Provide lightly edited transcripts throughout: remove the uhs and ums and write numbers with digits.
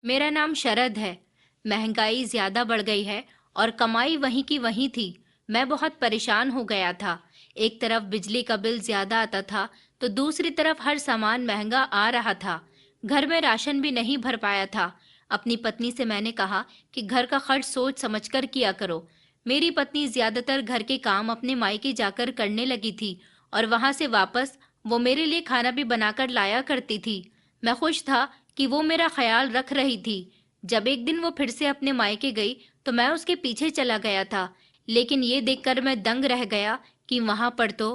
मेरा नाम शरद है। महंगाई ज्यादा बढ़ गई है और कमाई वहीं की वहीं थी। मैं बहुत परेशान हो गया था। एक तरफ बिजली का बिल ज्यादा आता था तो दूसरी तरफ हर सामान महंगा आ रहा था। घर में राशन भी नहीं भर पाया था। अपनी पत्नी से मैंने कहा कि घर का खर्च सोच समझकर किया करो। मेरी पत्नी ज्यादातर घर के काम अपने मायके जाकर करने लगी थी और वहां से वापस वो मेरे लिए खाना भी बनाकर लाया करती थी। मैं खुश था कि वो मेरा ख्याल रख रही थी। जब एक दिन वो फिर से अपने मायके गई तो मैं उसके पीछे चला गया था, लेकिन ये देखकर मैं दंग रह गया कि वहां पर तो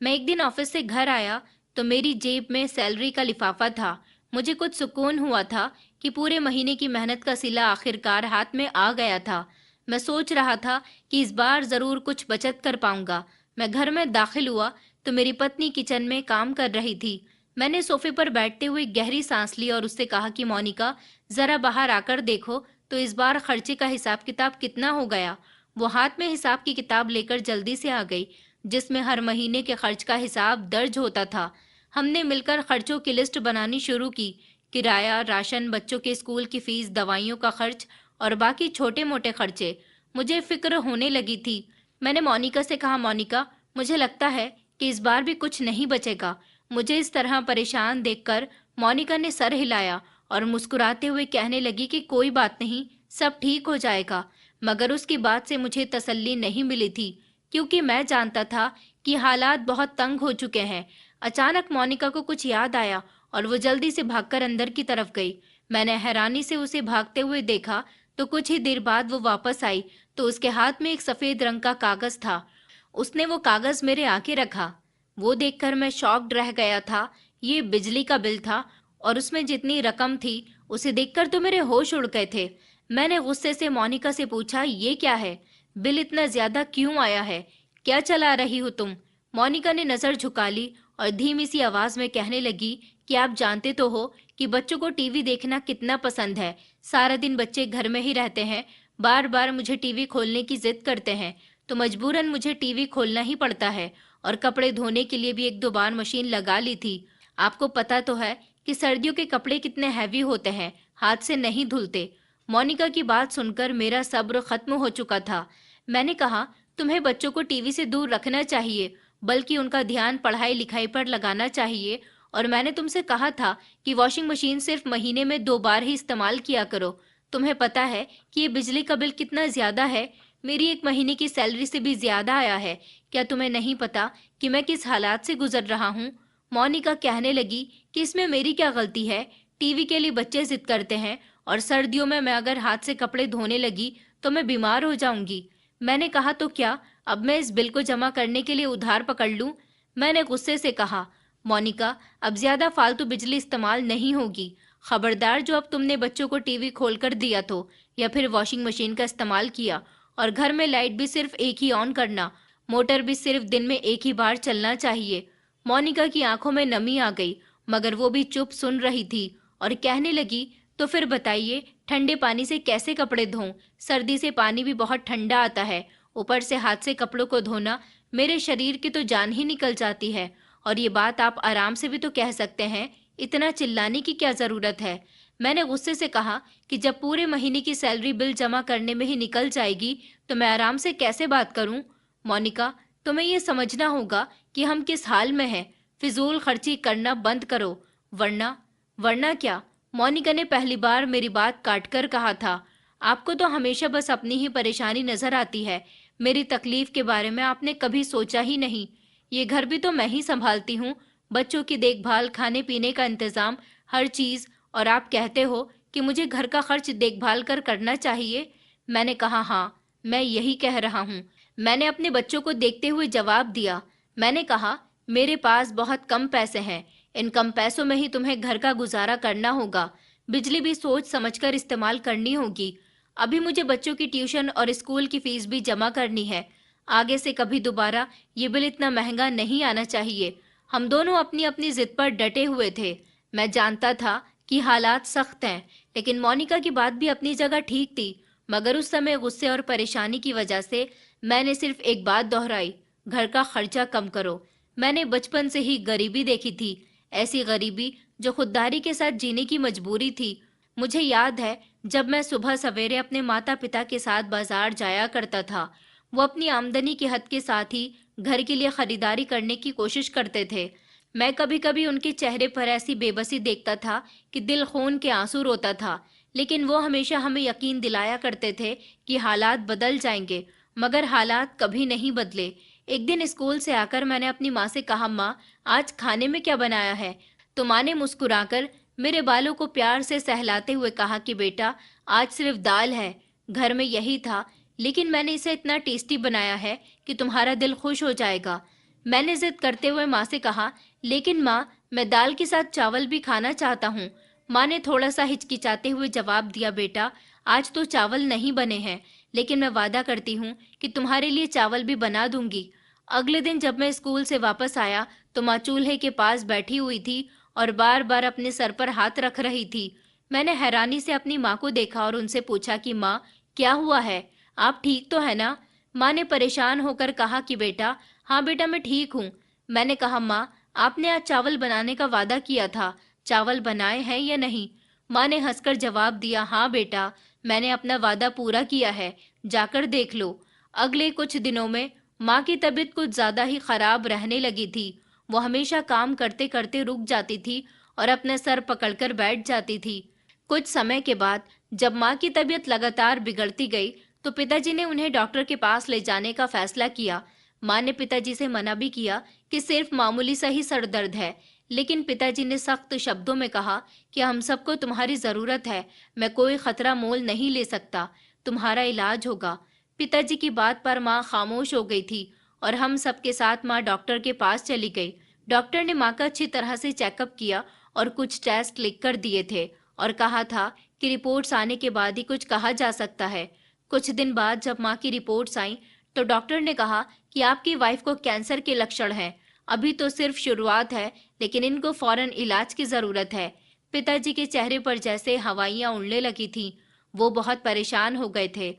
मैं एक दिन ऑफिस से घर आया तो मेरी जेब में सैलरी का लिफाफा था। मुझे कुछ सुकून हुआ था कि पूरे महीने की मेहनत का सिला आखिरकार हाथ में आ गया था। मैं सोच रहा था कि इस बार जरूर कुछ बचत कर पाऊंगा। मैं घर में दाखिल हुआ तो मेरी पत्नी किचन में काम कर रही थी। मैंने सोफे पर बैठते हुए गहरी सांस ली और उससे कहा कि मोनिका, जरा बाहर आकर देखो तो इस बार खर्चे का हिसाब किताब कितना हो गया। वो हाथ में हिसाब की किताब लेकर जल्दी से आ गई, जिसमें हर महीने के खर्च का हिसाब दर्ज होता था। हमने मिलकर खर्चों की लिस्ट बनानी शुरू की। किराया, राशन, बच्चों के स्कूल की फीस, दवाइयों का खर्च और बाकी छोटे मोटे खर्चे। मुझे फिक्र होने लगी थी। मैंने मोनिका से कहा, मोनिका, मुझे लगता है कि इस बार भी कुछ नहीं बचेगा। मुझे इस तरह परेशान देखकर मोनिका ने सर हिलाया और मुस्कुराते हुए कहने लगी कि कोई बात नहीं, सब ठीक हो जाएगा। मगर उसकी बात से मुझे तसल्ली नहीं मिली थी, क्योंकि मैं जानता था कि हालात बहुत तंग हो चुके हैं। अचानक मोनिका को कुछ याद आया और वो जल्दी से भागकर अंदर की तरफ गई। मैंने हैरानी से उसे भागते हुए देखा तो कुछ ही देर बाद वो वापस आई तो उसके हाथ में एक सफेद रंग का कागज था। उसने वो कागज मेरे आगे रखा। वो देखकर मैं शॉक्ड रह गया था। ये बिजली का बिल था और उसमें जितनी रकम थी उसे देखकर तो मेरे होश उड़ गए थे। मैंने गुस्से से मोनिका से पूछा, ये क्या है? बिल इतना ज्यादा क्यों आया है? क्या चला रही हो तुम? मोनिका ने नजर झुका ली और धीमी सी आवाज में कहने लगी कि आप जानते तो हो कि बच्चों को टीवी देखना कितना पसंद है। सारा दिन बच्चे घर में ही रहते हैं, बार बार मुझे टीवी खोलने की जिद करते हैं, तो मजबूरन मुझे टीवी खोलना ही पड़ता है। और कपड़े धोने के लिए भी एक दो बार मशीन लगा ली थी। आपको पता तो है कि सर्दियों के कपड़े कितने हैवी होते हैं, हाथ से नहीं धुलते। मोनिका की बात सुनकर मेरा सब्र खत्म हो चुका था। मैंने कहा, तुम्हें बच्चों को टीवी से दूर रखना चाहिए, बल्कि उनका ध्यान पढ़ाई लिखाई पर लगाना चाहिए। और मैंने तुमसे कहा था कि वॉशिंग मशीन सिर्फ महीने में 2 बार ही इस्तेमाल किया करो। तुम्हें पता है कि ये बिजली का बिल कितना ज्यादा है? मेरी एक महीने की सैलरी से भी ज्यादा आया है। क्या तुम्हें नहीं पता कि मैं किस हालात से गुजर रहा हूँ? मोनिका कहने लगी कि इसमें मेरी क्या गलती है? टीवी के लिए बच्चे जिद करते हैं और सर्दियों में मैं अगर हाथ से कपड़े धोने लगी तो मैं बीमार हो जाऊंगी। मैंने कहा, तो क्या अब मैं इस बिल को जमा करने के लिए उधार पकड़ लूं? मैंने गुस्से से कहा, मोनिका, अब ज्यादा फालतू बिजली इस्तेमाल नहीं होगी। खबरदार, जो अब तुमने बच्चों को टीवी खोलकर दिया तो या फिर वॉशिंग मशीन का इस्तेमाल किया, और घर में लाइट भी सिर्फ एक ही ऑन करना, मोटर भी सिर्फ दिन में एक ही बार चलना चाहिए। मोनिका की आंखों में नमी आ गई, मगर वो भी चुप सुन रही थी और कहने लगी, तो फिर बताइए, ठंडे पानी से कैसे कपड़े धोऊं? सर्दी से पानी भी बहुत ठंडा आता है। ऊपर से हाथ से कपड़ों को धोना, मेरे शरीर की तो जान ही निकल जाती है। और ये बात आप आराम से भी तो कह सकते हैं, इतना चिल्लाने की क्या जरूरत है? मैंने गुस्से से कहा कि जब पूरे महीने की सैलरी बिल जमा करने में ही निकल जाएगी तो मैं आराम से कैसे बात करूं? मोनिका, तुम्हें ये समझना होगा कि हम किस हाल में हैं। फिजूल खर्ची करना बंद करो, वरना। वरना क्या? मोनिका ने पहली बार मेरी बात काटकर कहा था। आपको तो हमेशा बस अपनी ही परेशानी नजर आती है। मेरी तकलीफ के बारे में आपने कभी सोचा ही नहीं। ये घर भी तो मैं ही संभालती हूँ, बच्चों की देखभाल, खाने पीने का इंतजाम, हर चीज। और आप कहते हो कि मुझे घर का खर्च देखभाल कर करना चाहिए। मैंने कहा, हाँ, मैं यही कह रहा हूँ। मैंने अपने बच्चों को देखते हुए जवाब दिया। मैंने कहा, मेरे पास बहुत कम पैसे हैं, इन कम पैसों में ही तुम्हें घर का गुजारा करना होगा। बिजली भी सोच समझकर इस्तेमाल करनी होगी। अभी मुझे बच्चों की ट्यूशन और स्कूल की फीस भी जमा करनी है। आगे से कभी दोबारा ये बिल इतना महंगा नहीं आना चाहिए। हम दोनों अपनी अपनी जिद पर डटे हुए थे। मैं जानता था कि हालात सख्त हैं, लेकिन मोनिका की बात भी अपनी जगह ठीक थी। मगर उस समय गुस्से और परेशानी की वजह से मैंने सिर्फ एक बात दोहराई, घर का खर्चा कम करो। मैंने बचपन से ही गरीबी देखी थी, ऐसी गरीबी जो खुददारी के साथ जीने की मजबूरी थी। मुझे याद है जब मैं सुबह सवेरे अपने माता पिता के साथ बाजार जाया करता था। वो अपनी आमदनी के हद के साथ ही घर के लिए खरीदारी करने की कोशिश करते थे। मैं कभी कभी उनके चेहरे पर ऐसी बेबसी देखता था कि दिल खून के आंसू रोता था, लेकिन वो हमेशा हमें यकीन दिलाया करते थे कि हालात बदल जाएंगे। मगर हालात कभी नहीं बदले। एक दिन स्कूल से आकर मैंने अपनी माँ से कहा, माँ, आज खाने में क्या बनाया है? तो माँ ने मुस्कुराकर मेरे बालों को प्यार से सहलाते हुए कहा कि बेटा, आज सिर्फ दाल है। घर में यही था, लेकिन मैंने इसे इतना टेस्टी बनाया है कि तुम्हारा दिल खुश हो जाएगा। मैंने जिद करते हुए माँ से कहा, लेकिन माँ, मैं दाल के साथ चावल भी खाना चाहता हूँ। माँ ने थोड़ा सा हिचकिचाते हुए जवाब दिया, बेटा, आज तो चावल नहीं बने हैं, लेकिन मैं वादा करती हूँ कि तुम्हारे लिए चावल भी बना दूंगी। अगले दिन जब मैं स्कूल से वापस आया तो माँ चूल्हे के पास बैठी हुई थी और बार बार अपने सर पर हाथ रख रही थी। मैंने हैरानी से अपनी माँ को देखा और उनसे पूछा कि माँ, क्या हुआ है? आप ठीक तो है ना? माँ ने परेशान होकर कहा कि बेटा, हाँ बेटा, मैं ठीक हूँ। मैंने कहा, माँ, आपने आज चावल बनाने का वादा किया था, चावल बनाए हैं या नहीं? माँ ने हंसकर जवाब दिया, हाँ बेटा, मैंने अपना वादा पूरा किया है, जाकर देख लो। अगले कुछ दिनों में माँ की तबीयत कुछ ज्यादा ही खराब रहने लगी थी। वो हमेशा काम करते करते रुक जाती थी और अपना सर पकड़कर बैठ जाती थी। कुछ समय के बाद जब माँ की तबीयत लगातार बिगड़ती गई तो पिताजी ने उन्हें डॉक्टर के पास ले जाने का फैसला किया। माँ ने पिताजी से मना भी किया कि सिर्फ मामूली सा ही सर दर्द है, लेकिन पिताजी ने सख्त शब्दों में कहा कि हम सबको तुम्हारी जरूरत है, मैं कोई खतरा मोल नहीं ले सकता, तुम्हारा इलाज होगा। पिताजी की बात पर माँ खामोश हो गई थी और हम सबके साथ माँ डॉक्टर के पास चली गई। डॉक्टर ने माँ का अच्छी तरह से चेकअप किया और कुछ टेस्ट लिख कर दिए थे और कहा था कि रिपोर्ट्स आने के बाद ही कुछ कहा जा सकता है। कुछ दिन बाद जब माँ की रिपोर्ट्स आई तो डॉक्टर ने कहा कि आपकी वाइफ को कैंसर के लक्षण हैं। अभी तो सिर्फ शुरुआत है, लेकिन इनको फौरन इलाज की जरूरत है। पिताजी के चेहरे पर जैसे हवाइयां उड़ने लगी थीं। वो बहुत परेशान हो गए थे।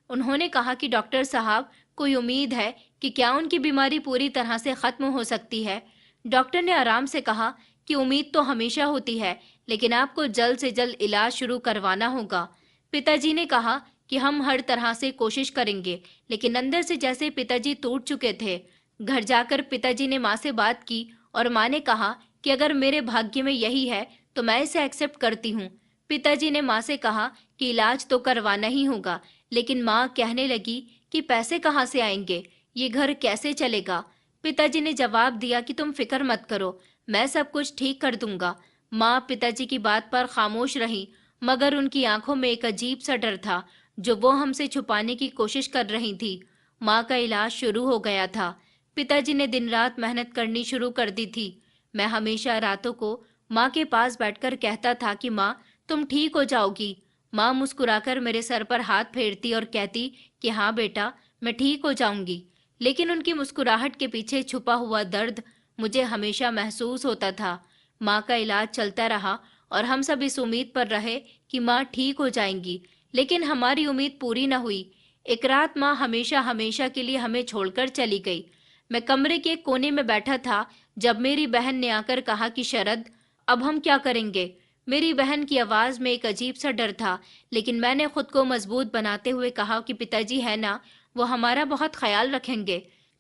उन्होंने कहा कि डॉक्टर साहब, कोई उम्मीद है कि क्या उनकी बीमारी पूरी तरह से खत्म हो सकती है? डॉक्टर ने आराम से कहा कि उम्मीद तो हमेशा होती है, लेकिन आपको जल्द से जल्द इलाज शुरू करवाना होगा। पिताजी ने कहा कि हम हर तरह से कोशिश करेंगे, लेकिन अंदर से जैसे पिताजी टूट चुके थे। घर जाकर पिताजी ने माँ से बात की और माँ ने कहा कि अगर मेरे भाग्य में यही है तो मैं इसे एक्सेप्ट करती हूँ। पिताजी ने माँ से कहा कि इलाज तो करवाना ही होगा, लेकिन माँ कहने लगी कि पैसे कहाँ से आएंगे, ये घर कैसे चलेगा? पिताजी ने जवाब दिया कि तुम फिक्र मत करो, मैं सब कुछ ठीक कर दूंगा। माँ पिताजी की बात पर खामोश रही, मगर उनकी आंखों में एक अजीब सा डर था जो वो हमसे छुपाने की कोशिश कर रही थी। माँ का इलाज शुरू हो गया था। पिताजी ने दिन रात मेहनत करनी शुरू कर दी थी। मैं हमेशा रातों को माँ के पास बैठकर कहता था कि माँ, तुम ठीक हो जाओगी। माँ मुस्कुराकर मेरे सर पर हाथ फेरती और कहती कि हाँ बेटा, मैं ठीक हो जाऊंगी। लेकिन उनकी मुस्कुराहट के पीछे छुपा हुआ दर्द मुझे हमेशा महसूस होता था। माँ का इलाज चलता रहा और हम सब इस उम्मीद पर रहे कि माँ ठीक हो जाएंगी, लेकिन हमारी उम्मीद पूरी न हुई। एक रात माँ हमेशा हमेशा के लिए हमें छोड़कर चली गई। मैं कमरे के एक कोने में बैठा था जब मेरी बहन ने आकर कहा कि शरद, अब हम क्या करेंगे? मेरी बहन की आवाज में एक अजीब सा डर था, लेकिन मैंने खुद को मजबूत बनाते हुए कहा कि पिताजी है ना, वो हमारा बहुत ख्याल रखेंगे।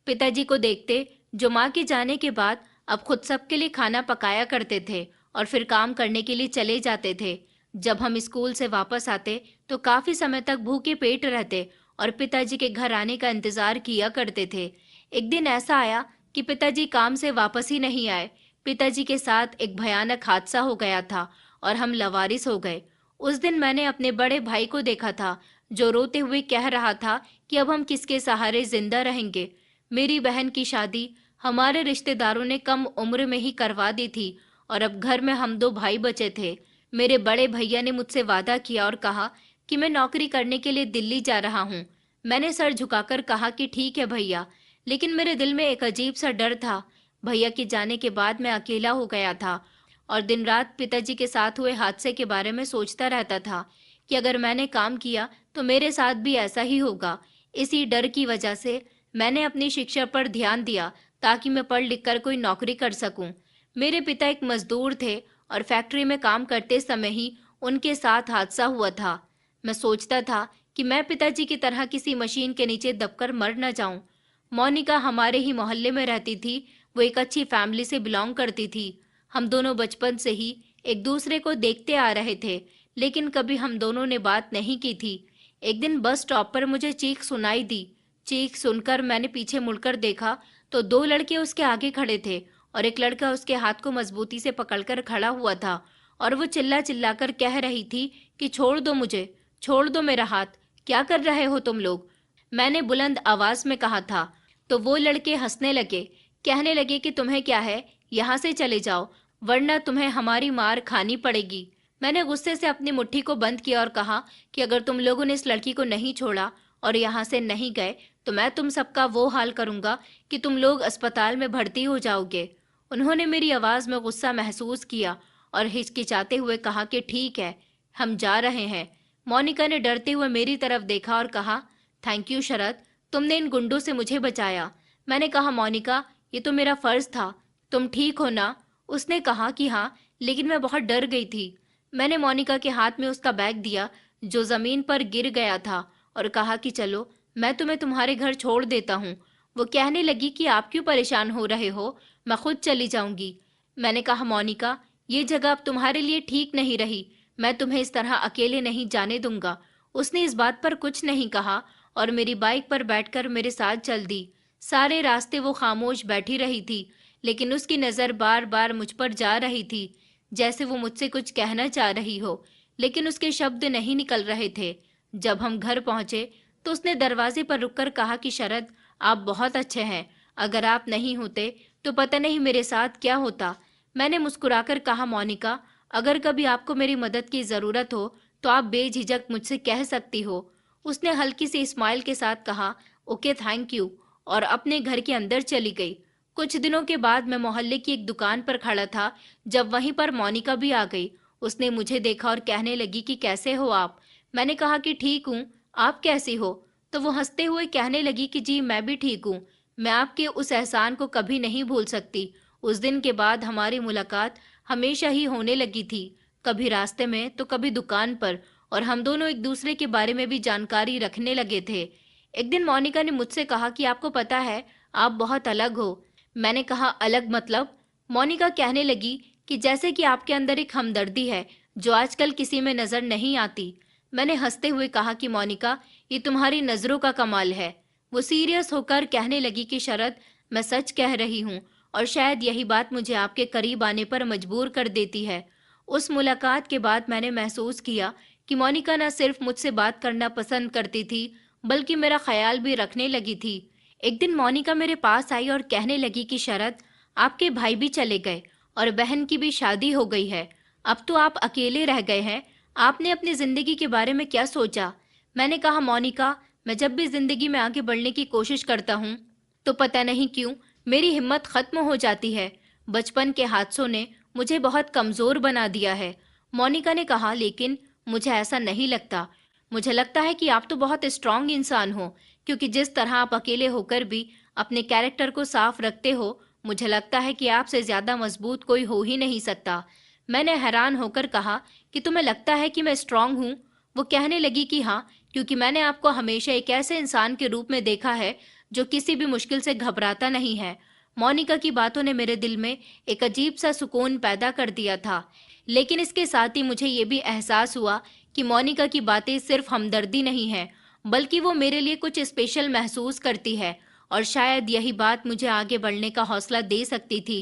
पिताजी को देखते जो माँ के जाने के बाद अब खुद सबके लिए खाना पकाया करते थे और फिर काम करने के लिए चले जाते थे। जब हम स्कूल से वापस आते तो काफी समय तक भूखे पेट रहते और पिताजी के घर आने का इंतजार किया करते थे। एक दिन ऐसा आया कि पिताजी काम से वापस ही नहीं आए। पिताजी के साथ एक भयानक हादसा हो गया था और हम लवारिस हो गए। उस दिन मैंने अपने बड़े भाई को देखा था जो रोते हुए कह रहा था कि अब हम किसके सहारे जिंदा रहेंगे। मेरी बहन की शादी हमारे रिश्तेदारों ने कम उम्र में ही करवा दी थी और अब घर में हम दो भाई बचे थे। मेरे बड़े भैया ने मुझसे वादा किया और कहा कि मैं नौकरी करने के लिए दिल्ली जा रहा हूँ। मैंने सर झुकाकर कहा कि ठीक है भैया, लेकिन मेरे दिल में एक अजीब सा डर था। भैया के जाने के बाद मैं अकेला हो गया था और दिन रात पिताजी के साथ हुए हादसे के बारे में सोचता रहता था कि अगर मैंने काम किया तो मेरे साथ भी ऐसा ही होगा। इसी डर की वजह से मैंने अपनी शिक्षा पर ध्यान दिया ताकि मैं पढ़ लिख कर कोई नौकरी कर सकूं। मेरे पिता एक मजदूर थे और फैक्ट्री में काम करते समय ही उनके साथ हादसा हुआ था। मैं सोचता था कि मैं पिताजी की तरह किसी मशीन के नीचे दबकर मर न जाऊं। मोनिका हमारे ही मोहल्ले में रहती थी। वो एक अच्छी फैमिली से बिलोंग करती थी। हम दोनों बचपन से ही एक दूसरे को देखते आ रहे थे, लेकिन कभी हम दोनों ने बात नहीं की थी। एक दिन बस स्टॉप पर मुझे चीख सुनाई दी। चीख सुनकर मैंने पीछे मुड़कर देखा तो दो लड़के उसके आगे खड़े थे और एक लड़का उसके हाथ को मजबूती से पकड़कर खड़ा हुआ था और वो चिल्ला चिल्लाकर कह रही थी कि छोड़ दो मुझे, छोड़ दो मेरा हाथ, क्या कर रहे हो तुम लोग। मैंने बुलंद आवाज में कहा था तो वो लड़के हंसने लगे, कहने लगे कि तुम्हें क्या है, यहाँ से चले जाओ वरना तुम्हें हमारी मार खानी पड़ेगी। मैंने गुस्से से अपनी मुट्ठी को बंद किया और कहा कि अगर तुम लोगों ने इस लड़की को नहीं छोड़ा और यहाँ से नहीं गए तो मैं तुम सबका वो हाल करूंगा कि तुम लोग अस्पताल में भर्ती हो जाओगे। उन्होंने मेरी आवाज में गुस्सा महसूस किया और हिचकिचाते हुए कहा कि ठीक है, हम जा रहे हैं। मोनिका ने डरते हुए मेरी तरफ देखा और कहा, थैंक यू शरद, तुमने इन गुंडों से मुझे बचाया। मैंने कहा, मोनिका ये तो मेरा फर्ज था, तुम ठीक हो ना। उसने कहा कि हाँ, लेकिन मैं बहुत डर गई थी। मैंने मोनिका के हाथ में उसका बैग दिया जो जमीन पर गिर गया था और कहा कि चलो मैं तुम्हें तुम्हारे घर छोड़ देता हूँ। वो कहने लगी कि आप क्यों परेशान हो रहे हो, मैं खुद चली जाऊंगी। मैंने कहा, मोनिका ये जगह अब तुम्हारे लिए ठीक नहीं रही, मैं तुम्हें इस तरह अकेले नहीं जाने दूंगा। उसने इस बात पर कुछ नहीं कहा और मेरी बाइक पर बैठकर मेरे साथ चल दी। सारे रास्ते वो खामोश बैठी रही थी, लेकिन उसकी नजर बार बार मुझ पर जा रही थी, जैसे वो मुझसे कुछ कहना चाह रही हो, लेकिन उसके शब्द नहीं निकल रहे थे। जब हम घर पहुंचे तो उसने दरवाजे पर रुककर कहा कि शरद, आप बहुत अच्छे हैं, अगर आप नहीं होते तो पता नहीं मेरे साथ क्या होता। मैंने मुस्कुराकर कहा, मोनिका अगर कभी आपको मेरी मदद की जरूरत हो तो आप बेझिझक मुझसे कह सकती हो। उसने हल्की सी स्माइल के साथ कहा, ओके थैंक यू, और अपने घर के अंदर चली गई। कुछ दिनों के बाद मैं मोहल्ले की एक दुकान पर खड़ा था जब वहीं पर मोनिका भी आ गई। उसने मुझे देखा और कहने लगी कि कैसे हो आप। मैंने कहा कि ठीक हूँ, आप कैसी हो। तो वो हंसते हुए कहने लगी कि जी मैं भी ठीक हूँ, मैं आपके उस एहसान को कभी नहीं भूल सकती। उस दिन के बाद हमारी मुलाकात हमेशा ही होने लगी थी, कभी रास्ते में तो कभी दुकान पर, और हम दोनों एक दूसरे के बारे में भी जानकारी रखने लगे थे। एक दिन मोनिका ने मुझसे कहा कि आपको पता है आप बहुत अलग हो। मैंने कहा, अलग मतलब। मोनिका कहने लगी कि जैसे कि आपके अंदर एक हमदर्दी है जो आजकल किसी में नजर नहीं आती। मैंने हंसते हुए कहा कि मोनिका ये तुम्हारी नजरों का कमाल है। वो सीरियस होकर कहने लगी कि शरद, मैं सच कह रही हूँ और शायद यही बात मुझे आपके करीब आने पर मजबूर कर देती है। उस मुलाकात के बाद मैंने महसूस किया कि मोनिका न सिर्फ मुझसे बात करना पसंद करती थी बल्कि मेरा ख्याल भी रखने लगी थी। एक दिन मोनिका मेरे पास आई और कहने लगी कि शरद, आपके भाई भी चले गए और बहन की भी शादी हो गई है, अब तो आप अकेले रह गए हैं, आपने अपनी जिंदगी के बारे में क्या सोचा। मैंने कहा, मोनिका मैं जब भी जिंदगी में आगे बढ़ने की कोशिश करता हूँ तो पता नहीं क्यों मेरी हिम्मत खत्म हो जाती है। बचपन के हादसों ने मुझे बहुत कमजोर बना दिया है। मोनिका ने कहा, लेकिन मुझे ऐसा नहीं लगता। मुझे लगता है कि आप तो बहुत स्ट्रांग इंसान हो, क्योंकि जिस तरह आप अकेले होकर भी अपने कैरेक्टर को साफ रखते हो, मुझे लगता है कि आपसे ज्यादा मजबूत कोई हो ही नहीं सकता। मैंने हैरान होकर कहा कि तुम्हें लगता है कि मैं स्ट्रांग हूँ। वो कहने लगी कि हाँ, क्योंकि मैंने आपको हमेशा एक ऐसे इंसान के रूप में देखा है जो किसी भी मुश्किल से घबराता नहीं है। मोनिका की बातों ने मेरे दिल में एक अजीब सा सुकून पैदा कर दिया था, लेकिन इसके साथ ही मुझे ये भी एहसास हुआ कि मोनिका की बातें सिर्फ हमदर्दी नहीं है, बल्कि वो मेरे लिए कुछ स्पेशल महसूस करती है और शायद यही बात मुझे आगे बढ़ने का हौसला दे सकती थी।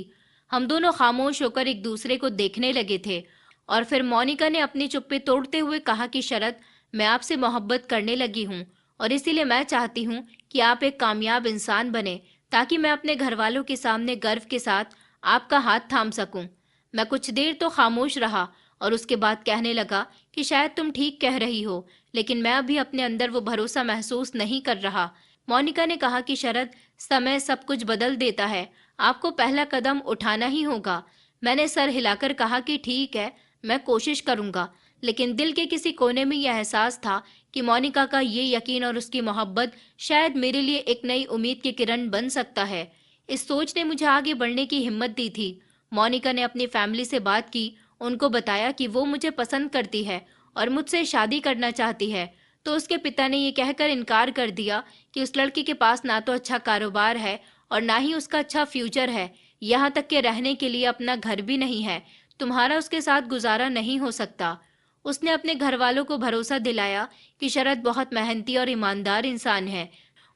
हम दोनों खामोश होकर एक दूसरे को देखने लगे थे और फिर मोनिका ने अपनी चुप्पी तोड़ते हुए कहा कि शरद, मैं आपसे मोहब्बत करने लगी हूँ और इसीलिए मैं चाहती हूँ कि आप एक कामयाब इंसान बने ताकि मैं अपने घर वालों के सामने गर्व के साथ आपका हाथ थाम सकूं। मैं कुछ देर तो खामोश रहा और उसके बाद कहने लगा कि शायद तुम ठीक कह रही हो, लेकिन मैं अभी अपने अंदर वो भरोसा महसूस नहीं कर रहा। मोनिका ने कहा कि शरद, समय सब कुछ बदल देता है, आपको पहला कदम उठाना ही होगा। मैंने सर हिलाकर कहा कि ठीक है, मैं कोशिश करूंगा, लेकिन दिल के किसी कोने में यह एहसास था कि मोनिका का ये यकीन और उसकी मोहब्बत शायद मेरे लिए एक नई उम्मीद की किरण बन सकता है। इस सोच ने मुझे आगे बढ़ने की हिम्मत दी थी। मोनिका ने अपनी फैमिली से बात की उनको बताया कि वो मुझे पसंद करती है और मुझसे शादी करना चाहती है, तो उसके पिता ने ये कहकर इनकार कर दिया कि उस लड़की के पास ना तो अच्छा कारोबार है और ना ही उसका अच्छा फ्यूचर है, यहाँ तक कि रहने के लिए अपना घर भी नहीं है। तुम्हारा उसके साथ गुजारा नहीं हो सकता। उसने अपने घर वालों को भरोसा दिलाया कि शरद बहुत मेहनती और ईमानदार इंसान है।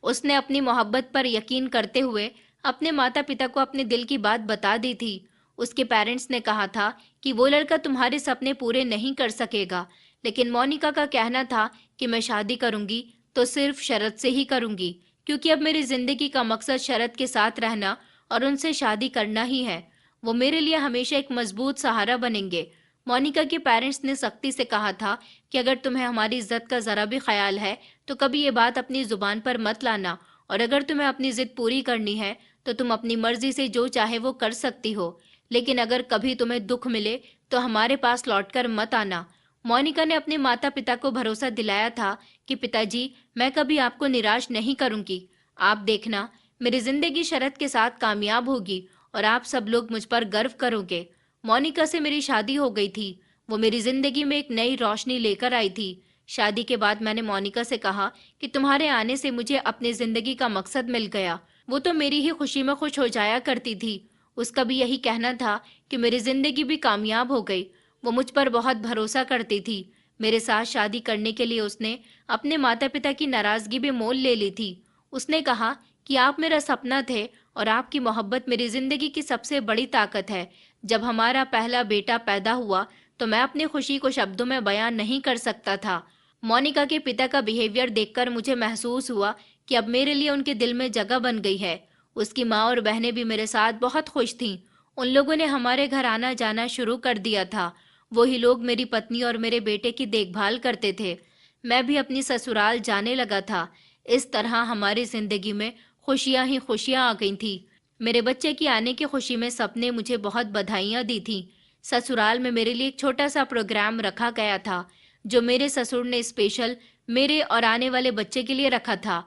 उसने अपनी मोहब्बत पर यकीन करते हुए अपने माता पिता को अपने दिल की बात बता दी थी। उसके पेरेंट्स ने कहा था कि वो लड़का तुम्हारे सपने पूरे नहीं कर सकेगा, लेकिन मोनिका का कहना था कि मैं शादी करूंगी तो सिर्फ शरद से ही करूंगी, क्योंकि अब मेरी जिंदगी का मकसद शरद के साथ रहना और उनसे शादी करना ही है। वो मेरे लिए हमेशा एक मजबूत सहारा बनेंगे। मोनिका के पेरेंट्स ने सख्ती से कहा था कि अगर तुम्हें हमारी इज्जत का जरा भी ख्याल है तो कभी ये बात अपनी जुबान पर मत लाना, और अगर तुम्हें अपनी जिद पूरी करनी है तो तुम अपनी मर्जी से जो चाहे वो कर सकती हो, लेकिन अगर कभी तुम्हें दुख मिले तो हमारे पास लौटकर मत आना। मोनिका ने अपने माता पिता को भरोसा दिलाया था कि पिताजी, मैं कभी आपको निराश नहीं करूंगी। आप देखना, मेरी जिंदगी शरद के साथ कामयाब होगी और आप सब लोग मुझ पर गर्व करोगे। मोनिका से मेरी शादी हो गई थी। वो मेरी जिंदगी में एक नई रोशनी लेकर आई थी। शादी के बाद मैंने मोनिका से कहा कि तुम्हारे आने से मुझे अपनी जिंदगी का मकसद मिल गया। वो तो मेरी ही खुशी में खुश हो जाया करती थी। उसका भी यही कहना था कि मेरी जिंदगी भी कामयाब हो गई। वो मुझ पर बहुत भरोसा करती थी। मेरे साथ शादी करने के लिए उसने अपने माता पिता की नाराजगी भी मोल ले ली थी। उसने कहा कि आप मेरा सपना थे और आपकी मोहब्बत मेरी जिंदगी की सबसे बड़ी ताकत है। जब हमारा पहला बेटा पैदा हुआ तो मैं अपनी खुशी को शब्दों में बयान नहीं कर सकता था। मोनिका के पिता का बिहेवियर देखकर मुझे महसूस हुआ कि अब मेरे लिए उनके दिल में जगह बन गई है। उसकी माँ और बहनें भी मेरे साथ बहुत खुश थीं। उन लोगों ने हमारे घर आना जाना शुरू कर दिया था। वही लोग मेरी पत्नी और मेरे बेटे की देखभाल करते थे। मैं भी अपनी ससुराल जाने लगा था। इस तरह हमारी जिंदगी में खुशियां ही खुशियां आ गई थी। मेरे बच्चे की आने की खुशी में सबने मुझे बहुत बधाइयां दी थी। ससुराल में मेरे लिए एक छोटा सा प्रोग्राम रखा गया था जो मेरे ससुर ने स्पेशल मेरे और आने वाले बच्चे के लिए रखा था।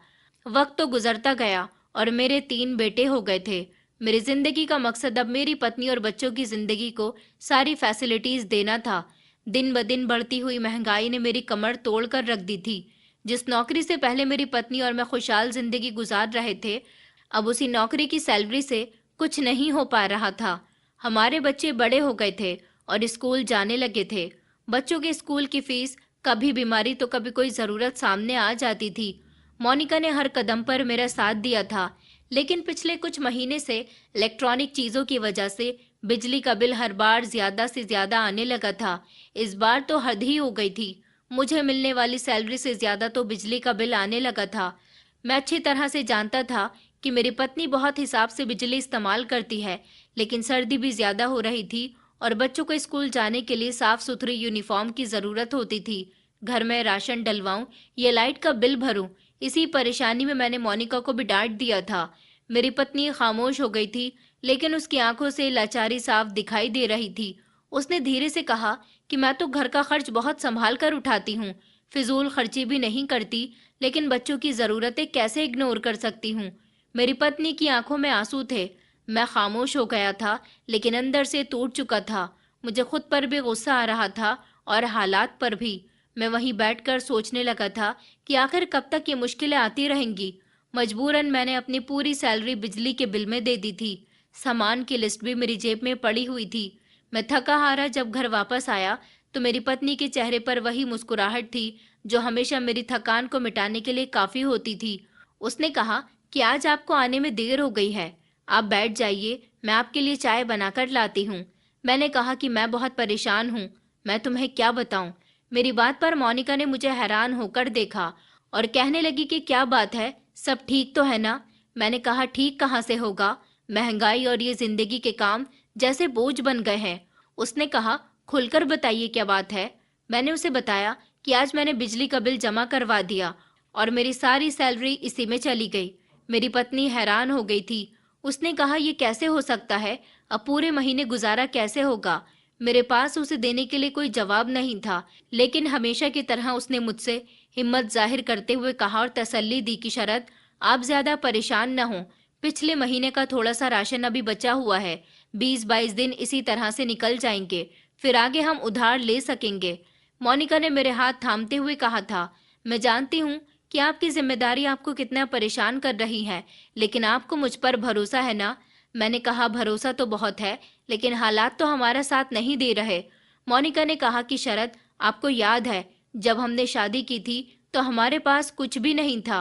वक्त तो गुजरता गया और मेरे 3 बेटे हो गए थे। मेरी जिंदगी का मकसद अब मेरी पत्नी और बच्चों की जिंदगी को सारी फैसिलिटीज देना था। दिन ब दिन बढ़ती हुई महंगाई ने मेरी कमर तोड़ कर रख दी थी। जिस नौकरी से पहले मेरी पत्नी और मैं खुशहाल जिंदगी गुजार रहे थे, अब उसी नौकरी की सैलरी से कुछ नहीं हो पा रहा था। हमारे बच्चे बड़े हो गए थे और स्कूल जाने लगे थे। बच्चों के स्कूल की फीस, कभी बीमारी तो कभी कोई जरूरत सामने आ जाती थी। मोनिका ने हर कदम पर मेरा साथ दिया था, लेकिन पिछले कुछ महीने से इलेक्ट्रॉनिक चीजों की वजह से बिजली का बिल हर बार ज्यादा से ज्यादा आने लगा था। इस बार तो हद ही हो गई थी। मुझे मिलने वाली सैलरी से ज्यादा तो बिजली का बिल आने लगा था। मैं अच्छी तरह से जानता था कि मेरी पत्नी बहुत हिसाब से बिजली इस्तेमाल करती है, लेकिन सर्दी भी ज्यादा हो रही थी और बच्चों को स्कूल जाने के लिए साफ सुथरी यूनिफॉर्म की जरूरत होती थी। घर में राशन डलवाऊं या लाइट का बिल भरूं, इसी परेशानी में मैंने मोनिका को भी डांट दिया था। मेरी पत्नी खामोश हो गई थी, लेकिन उसकी आंखों से लाचारी साफ दिखाई दे रही थी। उसने धीरे से कहा कि मैं तो घर का खर्च बहुत संभाल कर उठाती हूँ, फिजूल खर्ची भी नहीं करती, लेकिन बच्चों की जरूरतें कैसे इग्नोर कर सकती हूँ। मेरी पत्नी की आंखों में आंसू थे। मैं खामोश हो गया था, लेकिन अंदर से टूट चुका था। मुझे खुद पर भी गुस्सा आ रहा था और हालात पर भी। मैं वहीं बैठकर सोचने लगा था कि आखिर कब तक ये मुश्किलें आती रहेंगी। मजबूरन मैंने अपनी पूरी सैलरी बिजली के बिल में दे दी थी। सामान की लिस्ट भी मेरी जेब में पड़ी हुई थी। मैं थका हारा जब घर वापस आया तो मेरी पत्नी के चेहरे पर वही मुस्कुराहट थी जो हमेशा मेरी थकान को मिटाने के लिए काफी होती थी। उसने कहा कि आज आपको आने में देर हो गई है, आप बैठ जाइए, मैं आपके लिए चाय बनाकर लाती हूँ। मैंने कहा कि मैं बहुत परेशान हूँ, मैं तुम्हें क्या बताऊँ। मेरी बात पर मोनिका ने मुझे हैरान होकर देखा और कहने लगी कि क्या बात है, सब ठीक तो है ना। मैंने कहा ठीक कहाँ से होगा, महंगाई और ये जिंदगी के काम जैसे बोझ बन गए हैं। उसने कहा खुलकर बताइए क्या बात है। मैंने उसे बताया कि आज मैंने बिजली का बिल जमा करवा दिया और मेरी सारी सैलरी इसी में चली गई। मेरी पत्नी हैरान हो गई थी। उसने कहा ये कैसे हो सकता है, अब पूरे महीने गुजारा कैसे होगा। मेरे पास उसे देने के लिए कोई जवाब नहीं था, लेकिन हमेशा की तरह उसने मुझसे हिम्मत जाहिर करते हुए कहा और तसल्ली दी कि शरद, आप ज्यादा परेशान न हो, पिछले महीने का थोड़ा सा राशन अभी बचा हुआ है, 20-22 दिन इसी तरह से निकल जाएंगे, फिर आगे हम उधार ले सकेंगे। मोनिका ने मेरे हाथ थामते हुए कहा था, मैं जानती हूँ कि आपकी जिम्मेदारी आपको कितना परेशान कर रही है, लेकिन आपको मुझ पर भरोसा है ना? मैंने कहा, भरोसा तो बहुत है, लेकिन हालात तो हमारा साथ नहीं दे रहे। मोनिका ने कहा कि शरद, आपको याद है जब हमने शादी की थी तो हमारे पास कुछ भी नहीं था,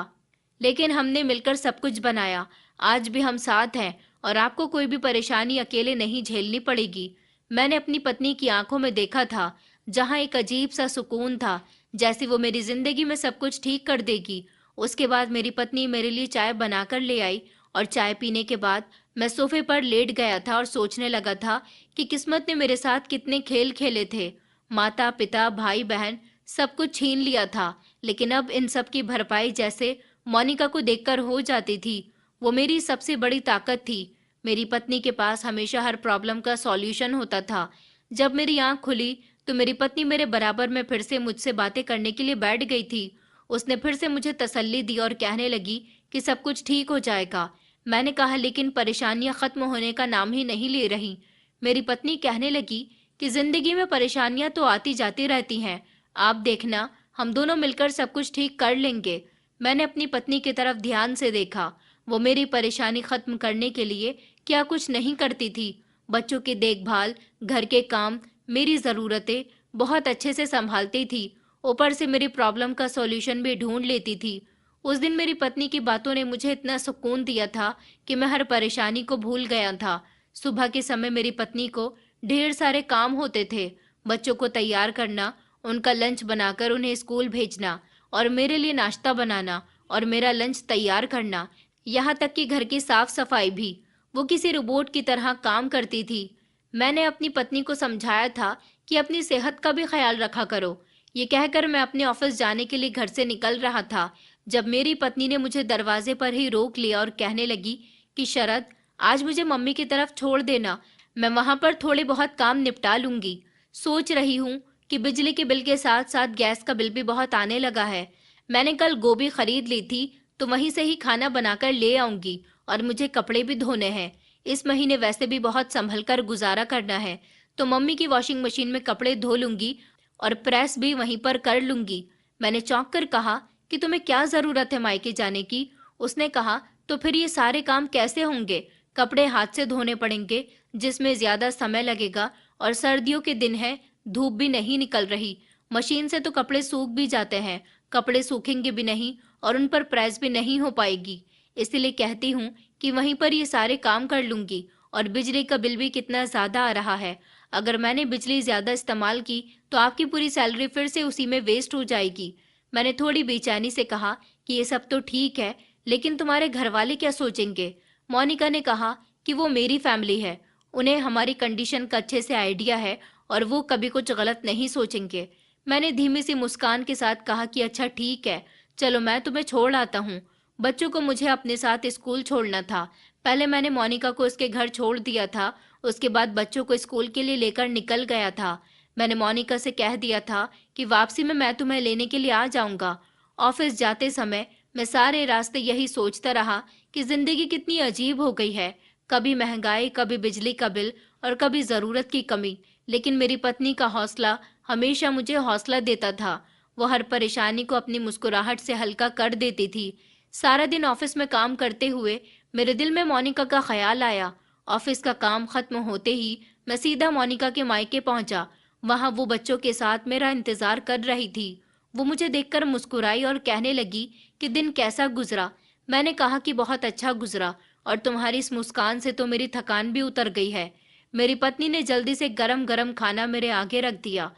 लेकिन हमने मिलकर सब कुछ बनाया। आज भी हम साथ हैं और आपको कोई भी परेशानी अकेले नहीं झेलनी पड़ेगी। मैंने अपनी पत्नी की आंखों में देखा था, जहां एक अजीब सा सुकून था, जैसे वो मेरी जिंदगी में सब कुछ ठीक कर देगी। उसके बाद मेरी पत्नी मेरे लिए चाय बनाकर ले आई और चाय पीने के बाद मैं सोफे पर लेट गया था और सोचने लगा था कि किस्मत ने मेरे साथ कितने खेल खेले थे। माता पिता भाई बहन सब कुछ छीन लिया था, लेकिन अब इन सब की भरपाई जैसे मोनिका को देखकर हो जाती थी। वो मेरी सबसे बड़ी ताकत थी। मेरी पत्नी के पास हमेशा हर प्रॉब्लम का सॉल्यूशन होता था। जब मेरी आंख खुली तो मेरी पत्नी मेरे बराबर में फिर से मुझसे बातें करने के लिए बैठ गई थी। उसने फिर से मुझे तसल्ली दी और कहने लगी कि सब कुछ ठीक हो जाएगा। मैंने कहा, लेकिन परेशानियां खत्म होने का नाम ही नहीं ले रही। मेरी पत्नी कहने लगी कि जिंदगी में परेशानियां तो आती जाती रहती हैं, आप देखना हम दोनों मिलकर सब कुछ ठीक कर लेंगे। मैंने अपनी पत्नी की तरफ ध्यान से देखा। वो मेरी परेशानी खत्म करने के लिए क्या कुछ नहीं करती थी। बच्चों की देखभाल, घर के काम, मेरी ज़रूरतें बहुत अच्छे से संभालती थी। ऊपर से मेरी प्रॉब्लम का सॉल्यूशन भी ढूंढ लेती थी। उस दिन मेरी पत्नी की बातों ने मुझे इतना सुकून दिया था कि मैं हर परेशानी को भूल गया था। सुबह के समय मेरी पत्नी को ढेर सारे काम होते थे। बच्चों को तैयार करना, उनका लंच बनाकर उन्हें स्कूल भेजना और मेरे लिए नाश्ता बनाना और मेरा लंच तैयार करना, यहाँ तक कि घर की साफ सफाई भी। वो किसी रोबोट की तरह काम करती थी। मैंने अपनी पत्नी को समझाया था कि अपनी सेहत का भी ख्याल रखा करो। ये कहकर मैं अपने ऑफिस जाने के लिए घर से निकल रहा था, जब मेरी पत्नी ने मुझे दरवाजे पर ही रोक लिया और कहने लगी कि शरद, आज मुझे मम्मी की तरफ छोड़ देना, मैं वहां पर थोड़े बहुत काम निपटा लूंगी। सोच रही हूँ कि बिजली के बिल के साथ साथ गैस का बिल भी बहुत आने लगा है। मैंने कल गोभी खरीद ली थी, तो वहीं से ही खाना बनाकर ले आऊंगी और मुझे कपड़े भी धोने हैं। इस महीने वैसे भी बहुत संभल कर गुजारा करना है, तो मम्मी की वॉशिंग मशीन में कपड़े धो लूंगी और प्रेस भी वहीं पर कर लूंगी। मैंने चौंक कर कहा कि तुम्हें क्या जरूरत है मायके जाने की? उसने कहा, तो फिर ये सारे काम कैसे होंगे? कपड़े हाथ से धोने पड़ेंगे, जिसमें ज्यादा समय लगेगा, और सर्दियों के दिन है, धूप भी नहीं निकल रही। मशीन से तो कपड़े सूख भी जाते हैं, कपड़े सूखेंगे भी नहीं और उन पर प्रेस भी नहीं हो पाएगी। इसलिए कहती हूँ कि वहीं पर ये सारे काम कर लूंगी। और बिजली का बिल भी कितना ज्यादा आ रहा है। अगर मैंने बिजली ज्यादा इस्तेमाल की तो आपकी पूरी सैलरी फिर से उसी में वेस्ट हो जाएगी। मैंने थोड़ी बेचैनी से कहा कि ये सब तो ठीक है, लेकिन तुम्हारे घर वाले क्या सोचेंगे? मोनिका ने कहा कि वो मेरी फैमिली है, उन्हें हमारी कंडीशन का अच्छे से आइडिया है और वो कभी कुछ गलत नहीं सोचेंगे। मैंने धीमी सी मुस्कान के साथ कहा कि अच्छा ठीक है, चलो मैं तुम्हें छोड़ आता हूँ। बच्चों को मुझे अपने साथ स्कूल छोड़ना था। पहले मैंने मोनिका को उसके घर छोड़ दिया था, उसके बाद बच्चों को स्कूल के लिए लेकर निकल गया था। मैंने मोनिका से कह दिया था कि वापसी में मैं तुम्हें लेने के लिए आ जाऊंगा। ऑफिस जाते समय मैं सारे रास्ते यही सोचता रहा कि जिंदगी कितनी अजीब हो गई है, कभी महंगाई, कभी बिजली का बिल और कभी जरूरत की कमी। लेकिन मेरी पत्नी का हौसला हमेशा मुझे हौसला देता था। वो हर परेशानी को अपनी मुस्कुराहट से हल्का कर देती थी। सारा दिन ऑफिस में काम करते हुए मेरे दिल में मोनिका का ख्याल आया। ऑफिस का काम खत्म होते ही मैं सीधा मोनिका के मायके पहुंचा। वहां वो बच्चों के साथ मेरा इंतजार कर रही थी। वो मुझे देखकर मुस्कुराई और कहने लगी कि दिन कैसा गुजरा? मैंने कहा कि बहुत अच्छा गुजरा, और तुम्हारी इस मुस्कान से तो मेरी थकान भी उतर गई है। मेरी पत्नी ने जल्दी से गरम गरम खाना मेरे आगे रख दिया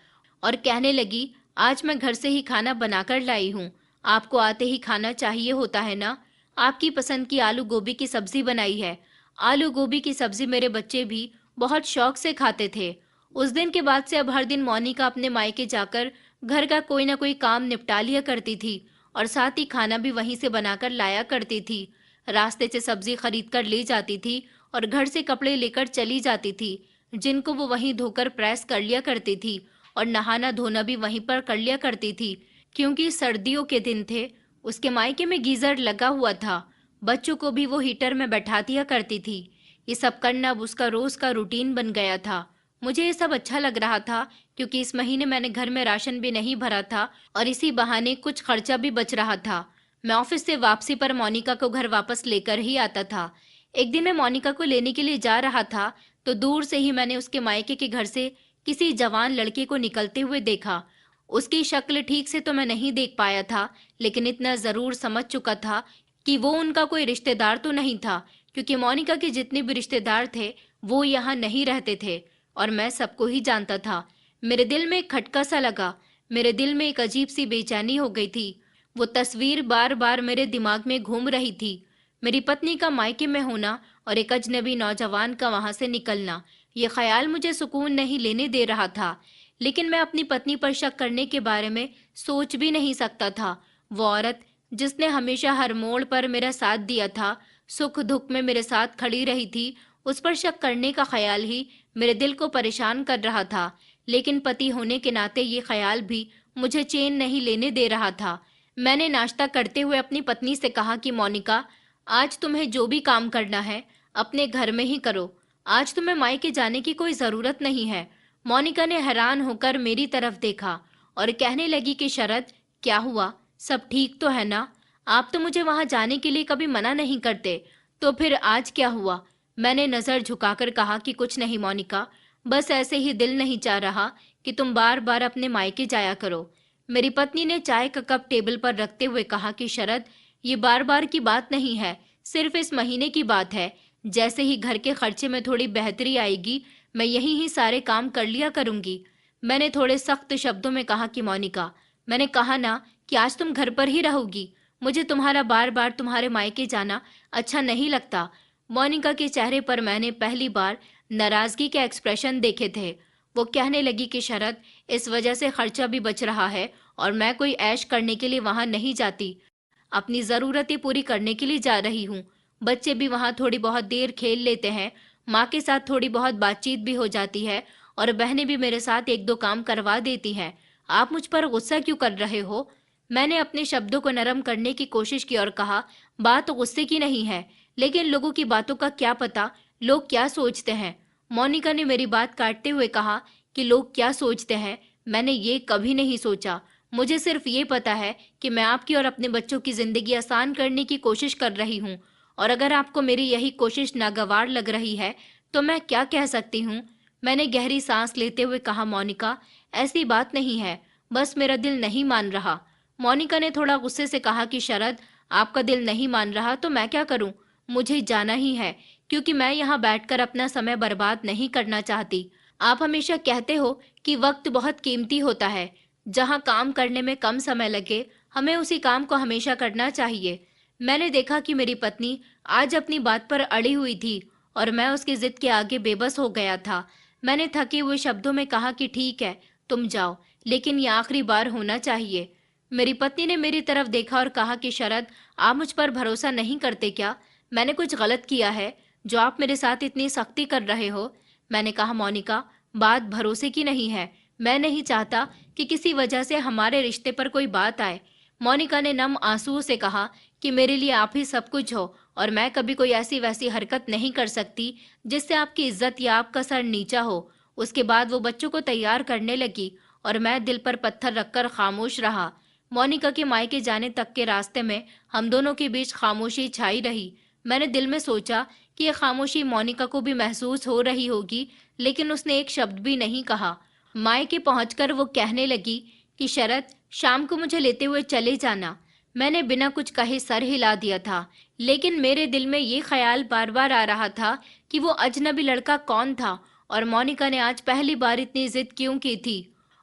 और कहने लगी, आज मैं घर से ही खाना बनाकर लाई हूँ, आपको आते ही खाना चाहिए होता है ना? आपकी पसंद की आलू गोभी की सब्जी बनाई है। आलू गोभी की सब्जी मेरे बच्चे भी बहुत शौक से खाते थे। उस दिन के बाद से अब हर दिन मोनिका अपने मायके जाकर घर का कोई ना कोई काम निपटा लिया करती थी और साथ ही खाना भी वहीं से बनाकर लाया करती थी। रास्ते से सब्जी खरीद कर ले जाती थी और घर से कपड़े लेकर चली जाती थी, जिनको वो वहीं धोकर प्रेस कर लिया करती थी, और नहाना धोना भी वहीं पर कर लिया करती थी। क्योंकि सर्दियों के दिन थे, उसके मायके में गीजर लगा हुआ था। बच्चों को भी वो हीटर में बैठा दिया करती थी। ये सब करना अब उसका रोज का रूटीन बन गया था। मुझे ये सब अच्छा लग रहा था क्योंकि इस महीने मैंने घर में राशन भी नहीं भरा था और इसी बहाने कुछ खर्चा भी बच रहा था। मैं ऑफिस से वापसी पर मोनिका को घर वापस लेकर ही आता था। एक दिन मैं मोनिका को लेने के लिए जा रहा था तो दूर से ही मैंने उसके मायके के घर से किसी जवान लड़के को निकलते हुए देखा। उसकी शक्ल ठीक से तो मैं नहीं देख पाया था, लेकिन इतना जरूर समझ चुका था कि वो उनका कोई रिश्तेदार तो नहीं था, क्योंकि मोनिका के जितने भी रिश्तेदार थे वो यहाँ नहीं रहते थे और मैं सबको ही जानता था। मेरे दिल में एक खटका सा लगा, मेरे दिल में एक अजीब सी बेचैनी हो गई थी। वो तस्वीर बार बार मेरे दिमाग में घूम रही थी, मेरी पत्नी का मायके में होना और एक अजनबी नौजवान का वहां से निकलना। ये ख्याल मुझे सुकून नहीं लेने दे रहा था, लेकिन मैं अपनी पत्नी पर शक करने के बारे में सोच भी नहीं सकता था। वो औरत जिसने हमेशा हर मोड़ पर मेरा साथ दिया था, सुख दुख में मेरे साथ खड़ी रही थी, उस पर शक करने का ख्याल ही मेरे दिल को परेशान कर रहा था। लेकिन पति होने के नाते ये ख्याल भी मुझे चैन नहीं लेने दे रहा था। मैंने नाश्ता करते हुए अपनी पत्नी से कहा कि मोनिका, आज तुम्हें जो भी काम करना है अपने घर में ही करो। आज तुम्हें मायके जाने की कोई जरूरत नहीं है। मोनिका ने हैरान होकर मेरी तरफ देखा और कहने लगी कि शरद, क्या हुआ? सब ठीक तो है ना? आप तो मुझे वहां जाने के लिए कभी मना नहीं करते, तो फिर आज क्या हुआ? मैंने नजर झुकाकर कहा कि कुछ नहीं मोनिका, बस ऐसे ही दिल नहीं चाह रहा कि तुम बार बार अपने मायके जाया करो। मेरी पत्नी ने चाय का कप टेबल पर रखते हुए कहा कि शरद, ये बार बार की बात नहीं है, सिर्फ इस महीने की बात है। जैसे ही घर के खर्चे में थोड़ी बेहतरी आएगी, मैं यहीं ही सारे काम कर लिया करूंगी। मैंने थोड़े सख्त शब्दों में कहा कि मोनिका, मैंने कहा ना कि आज तुम घर पर ही रहोगी। मुझे तुम्हारा बार बार तुम्हारे मायके जाना अच्छा नहीं लगता। मोनिका के चेहरे पर मैंने पहली बार नाराजगी के एक्सप्रेशन देखे थे। वो कहने लगी कि शरद, इस वजह से खर्चा भी बच रहा है और मैं कोई ऐश करने के लिए वहां नहीं जाती, अपनी जरूरतें पूरी करने के लिए जा रही हूँ। बच्चे भी वहां थोड़ी बहुत देर खेल लेते हैं, माँ के साथ थोड़ी बहुत बातचीत भी हो जाती है और बहनें भी मेरे साथ एक दो काम करवा देती हैं। आप मुझ पर गुस्सा क्यों कर रहे हो? मैंने अपने शब्दों को नरम करने की कोशिश की और कहा, बात तो गुस्से की नहीं है, लेकिन लोगों की बातों का क्या पता लोग क्या सोचते हैं। मोनिका ने मेरी बात काटते हुए कहा कि लोग क्या सोचते हैं, मैंने ये कभी नहीं सोचा। मुझे सिर्फ ये पता है कि मैं आपकी और अपने बच्चों की जिंदगी आसान करने की कोशिश कर रही हूँ, और अगर आपको मेरी यही कोशिश नागवार लग रही है तो मैं क्या कह सकती हूँ? मैंने गहरी सांस लेते हुए कहा, मोनिका, ऐसी बात नहीं है, बस मेरा दिल नहीं मान रहा। मोनिका ने थोड़ा गुस्से से कहा कि शरद, आपका दिल नहीं मान रहा तो मैं क्या करूं? मुझे जाना ही है, क्योंकि मैं यहाँ बैठकर अपना समय बर्बाद नहीं करना चाहती। आप हमेशा कहते हो कि वक्त बहुत कीमती होता है, जहाँ काम करने में कम समय लगे हमें उसी काम को हमेशा करना चाहिए। मैंने देखा कि मेरी पत्नी आज अपनी बात पर अड़ी हुई थी और मैं उसकी जिद के आगे बेबस हो गया था। मैंने थके हुए शब्दों में कहा कि ठीक है, तुम जाओ, लेकिन ये आखिरी बार होना चाहिए। मेरी पत्नी ने मेरी तरफ देखा और कहा कि शरद, आप मुझ पर भरोसा नहीं करते क्या? मैंने कुछ गलत किया है जो आप मेरे साथ इतनी सख्ती कर रहे हो? मैंने कहा, मोनिका, बात भरोसे की नहीं है। मैं नहीं चाहता कि किसी वजह से हमारे रिश्ते पर कोई बात आए। मोनिका ने नम आंसुओं से कहा कि मेरे लिए आप ही सब कुछ हो और मैं कभी कोई ऐसी वैसी हरकत नहीं कर सकती जिससे आपकी इज्जत या आपका सर नीचा हो। उसके बाद वो बच्चों को तैयार करने लगी और मैं दिल पर पत्थर रखकर खामोश रहा। मोनिका के मायके जाने तक के रास्ते में हम दोनों के बीच खामोशी छाई रही। मैंने दिल में सोचा कि यह खामोशी मोनिका को भी महसूस हो रही होगी, लेकिन उसने एक शब्द भी नहीं कहा। मायके पहुंचकर वो कहने लगी कि शरद, शाम को मुझे लेते हुए चले जाना। मैंने बिना कुछ कहे सर हिला दिया था, लेकिन मेरे दिल में ये ख्याल बार बार आ रहा था कि वो अजनबी लड़का कौन था और मोनिका ने आज पहली बार इतनी जिद क्यों की थी।